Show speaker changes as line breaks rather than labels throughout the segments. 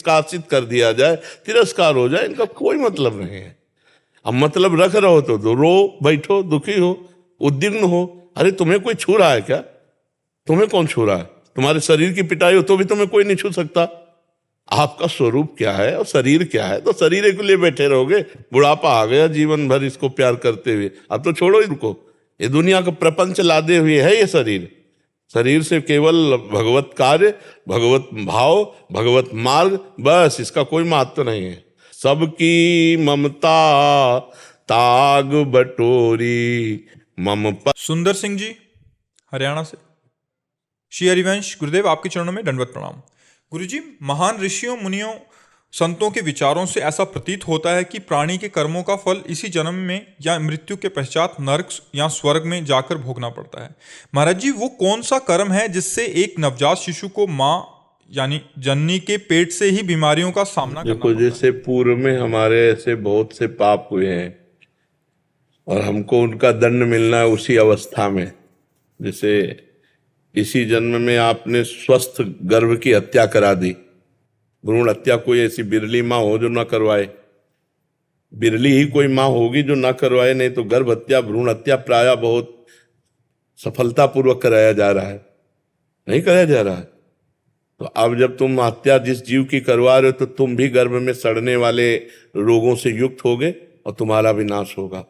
निष्कासित कर दिया जाए, तिरस्कार हो जाए, इनका कोई मतलब नहीं है। अब मतलब रख रहे हो तो रो बैठो, दुखी हो, उद्विग्न हो। अरे तुम्हें कोई छू रहा है क्या? तुम्हें कौन छू रहा है? तुम्हारे शरीर की पिटाई हो तो भी तुम्हें कोई नहीं छू सकता। आपका स्वरूप क्या है और शरीर क्या है, तो शरीर के लिए बैठे रहोगे। बुढ़ापा आ गया, जीवन भर इसको प्यार करते हुए, अब तो छोड़ो इनको। ये दुनिया का प्रपंच लादे हुए है ये शरीर। शरीर से केवल भगवत कार्य, भगवत भाव, भगवत मार्ग, बस, इसका कोई महत्व नहीं है। सबकी ममता ताग बटोरी मम पर।
सुंदर सिंह जी हरियाणा से। श्री हरिवंश गुरुदेव, आपके चरणों में दंडवत प्रणाम। गुरुजी, महान ऋषियों, मुनियों, संतों के विचारों से ऐसा प्रतीत होता है कि प्राणी के कर्मों का फल इसी जन्म में या मृत्यु के पश्चात नरक या स्वर्ग में जाकर भोगना पड़ता है। महाराज जी, वो कौन सा कर्म है जिससे एक नवजात शिशु को माँ यानी जननी के पेट से ही बीमारियों का सामना करना
देखो,
पड़ता है?
जैसे पूर्व में हमारे ऐसे बहुत से पाप हुए हैं और हमको उनका दंड मिलना है उसी अवस्था में। जैसे इसी जन्म में आपने स्वस्थ गर्भ की हत्या करा दी। भ्रूण हत्या कोई ऐसी बिरली माँ हो जो ना करवाए? बिरली ही कोई माँ होगी जो ना करवाए, नहीं तो गर्भ हत्या, भ्रूण हत्या प्रायः बहुत सफलतापूर्वक कराया जा रहा है। नहीं कराया जा रहा है। तो अब जब तुम हत्या जिस जीव की करवा रहे हो, तो तुम भी गर्भ में सड़ने वाले रोगों से युक्त होगे और तुम्हारा भी नाश होगा।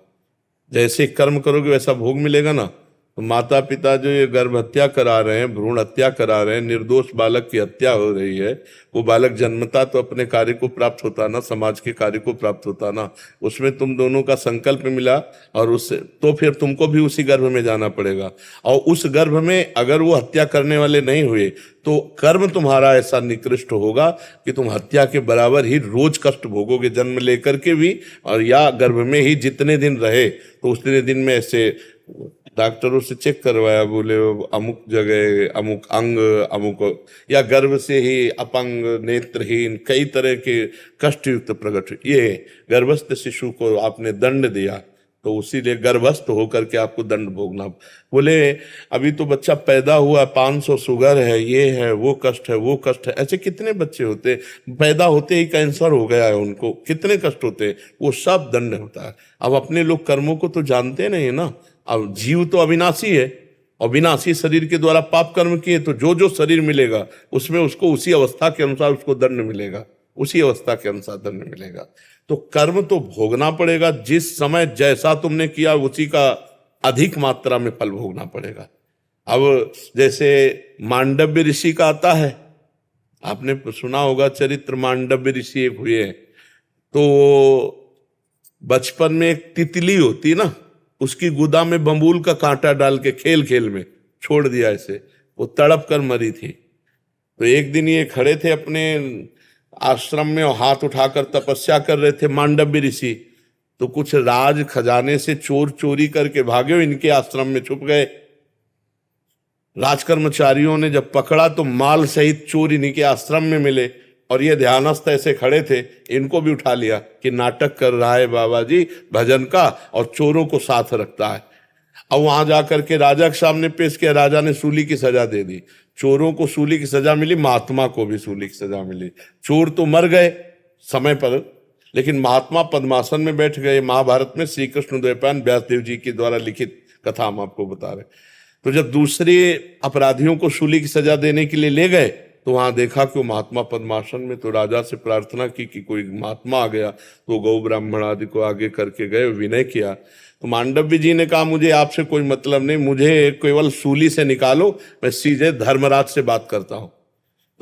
जैसे कर्म करोगे वैसा भोग मिलेगा ना। तो माता पिता जो ये गर्भ हत्या करा रहे हैं, भ्रूण हत्या करा रहे हैं, निर्दोष बालक की हत्या हो रही है, वो बालक जन्मता तो अपने कार्य को प्राप्त होता ना, समाज के कार्य को प्राप्त होता ना। उसमें तुम दोनों का संकल्प मिला और उससे तो फिर तुमको भी उसी गर्भ में जाना पड़ेगा। और उस गर्भ में अगर वो हत्या करने वाले नहीं हुए तो कर्म तुम्हारा ऐसा निकृष्ट होगा कि तुम हत्या के बराबर ही रोज कष्ट भोगोगे, जन्म लेकर के भी। और या गर्भ में ही जितने दिन रहे तो उतने दिन में ऐसे डॉक्टरों से चेक करवाया, बोले अमुक जगह अमुक अंग अमुक, या गर्भ से ही अपंग, नेत्रहीन, कई तरह के कष्टयुक्त प्रकट। ये गर्भस्थ शिशु को आपने दंड दिया, तो उसीलिए गर्भस्थ होकर के आपको दंड भोगना। बोले अभी तो बच्चा पैदा हुआ, 500 शुगर है, ये है, वो कष्ट है, वो कष्ट है। ऐसे कितने बच्चे होते पैदा होते ही कैंसर हो गया है उनको, कितने कष्ट होते, वो सब दंड होता है। अब अपने लोग कर्मों को तो जानते नहीं ना। अब जीव तो अविनाशी है, अविनाशी शरीर के द्वारा पाप कर्म किए, तो जो जो शरीर मिलेगा उसमें उसको उसी अवस्था के अनुसार उसको दंड मिलेगा, उसी अवस्था के अनुसार दंड मिलेगा। तो कर्म तो भोगना पड़ेगा, जिस समय जैसा तुमने किया उसी का अधिक मात्रा में फल भोगना पड़ेगा। अब जैसे मांडव्य ऋषि का आता है, आपने सुना होगा चरित्र, मांडव्य ऋषि एक हुए हैं। तो बचपन में एक तितली होती ना, उसकी गुदा में बंबूल का कांटा डाल के खेल खेल में छोड़ दिया, ऐसे वो तड़प कर मरी थी। तो एक दिन ये खड़े थे अपने आश्रम में और हाथ उठाकर तपस्या कर रहे थे मांडव्य ऋषि। तो कुछ राज खजाने से चोर चोरी करके भागे और इनके आश्रम में छुप गए। राजकर्मचारियों ने जब पकड़ा तो माल सहित चोर इन्हीं के आश्रम में मिले, और ये ध्यानस्थ ऐसे खड़े थे, इनको भी उठा लिया कि नाटक कर रहा है बाबा जी भजन का और चोरों को साथ रखता है। अब वहां जाकर के राजा के सामने पेश किया, राजा ने सूली की सजा दे दी। चोरों को सूली की सजा मिली, महात्मा को भी सूली की सजा मिली। चोर तो मर गए समय पर, लेकिन महात्मा पद्मासन में बैठ गए। महाभारत में श्री कृष्ण द्वैपायन व्यासदेव जी के द्वारा लिखित कथा हम आपको बता रहे। तो जब दूसरे अपराधियों को सूली की सजा देने के लिए ले गए तो वहां देखा कि वो महात्मा पद्मासन में। तो राजा से प्रार्थना की कि कोई महात्मा आ गया, तो गौ ब्राह्मण आदि को आगे करके गए, विनय किया। तो मांडव्य जी ने कहा मुझे आपसे कोई मतलब नहीं, मुझे केवल सूली से निकालो, मैं सीधे धर्मराज से बात करता हूं।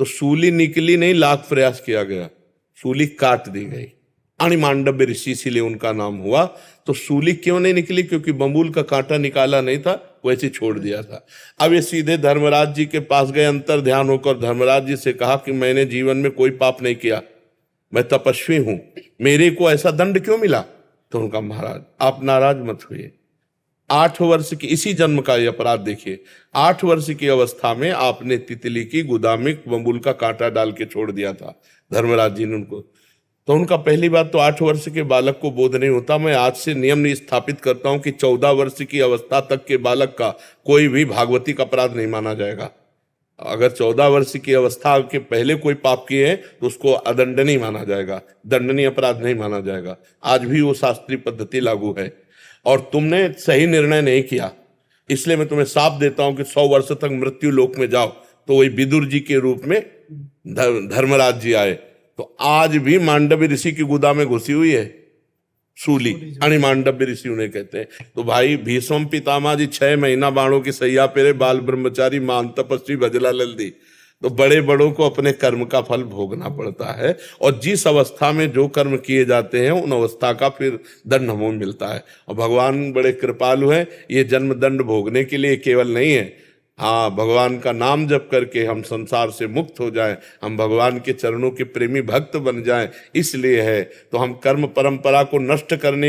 तो सूली निकली नहीं, लाख प्रयास किया गया, सूली काट दी गई। अणि मांडव्य ऋषि, इसीलिए उनका नाम हुआ। तो सूली क्यों नहीं निकली? क्योंकि बंबूल का कांटा निकाला नहीं था, वैसे छोड़ दिया था। अब ये सीधे धर्मराज जी के पास गए, अंतर ध्यान होकर धर्मराज जी से कहा कि मैंने जीवन में कोई पाप नहीं किया, मैं तपस्वी हूं, मेरे को ऐसा दंड क्यों मिला? तो उनका महाराज आप नाराज मत हुए, 8 वर्ष की इसी जन्म का ये अपराध देखिए, 8 वर्ष की अवस्था में आपने तितली की गुदा में बंबूल का कांटा डाल के छोड़ दिया था धर्मराज जी ने उनको। तो उनका पहली बात तो 8 वर्ष के बालक को बोध नहीं होता। मैं आज से नियम स्थापित करता हूं कि 14 वर्ष की अवस्था तक के बालक का कोई भी भागवतिक अपराध नहीं माना जाएगा। अगर 14 वर्ष की अवस्था के पहले कोई पाप किए हैं तो उसको अदंडनीय माना जाएगा, दंडनीय अपराध नहीं माना जाएगा। आज भी वो शास्त्रीय पद्धति लागू है। और तुमने सही निर्णय नहीं किया, इसलिए मैं तुम्हें साफ देता हूं कि 100 वर्ष तक मृत्यु लोक में जाओ। तो वही विदुर जी के रूप में धर्मराज जी आए। तो आज भी मांडव्य ऋषि की गुदा में घुसी हुई है सूली, अणिमांडव्य ऋषि उन्हें कहते हैं। तो भाई भीष्म पितामह जी 6 महीना बाणों की सैया पेरे, बाल ब्रह्मचारी, मान तपस्वी, भजला लल्दी। तो बड़े बड़ों को अपने कर्म का फल भोगना पड़ता है, और जिस अवस्था में जो कर्म किए जाते हैं उन अवस्था का फिर दंड हमें मिलता है। और भगवान बड़े कृपालु हैं, ये जन्म दंड भोगने के लिए केवल नहीं है। हाँ, भगवान का नाम जप करके हम संसार से मुक्त हो जाएं, हम भगवान के चरणों के प्रेमी भक्त बन जाएं, इसलिए है। तो हम कर्म परंपरा को नष्ट करने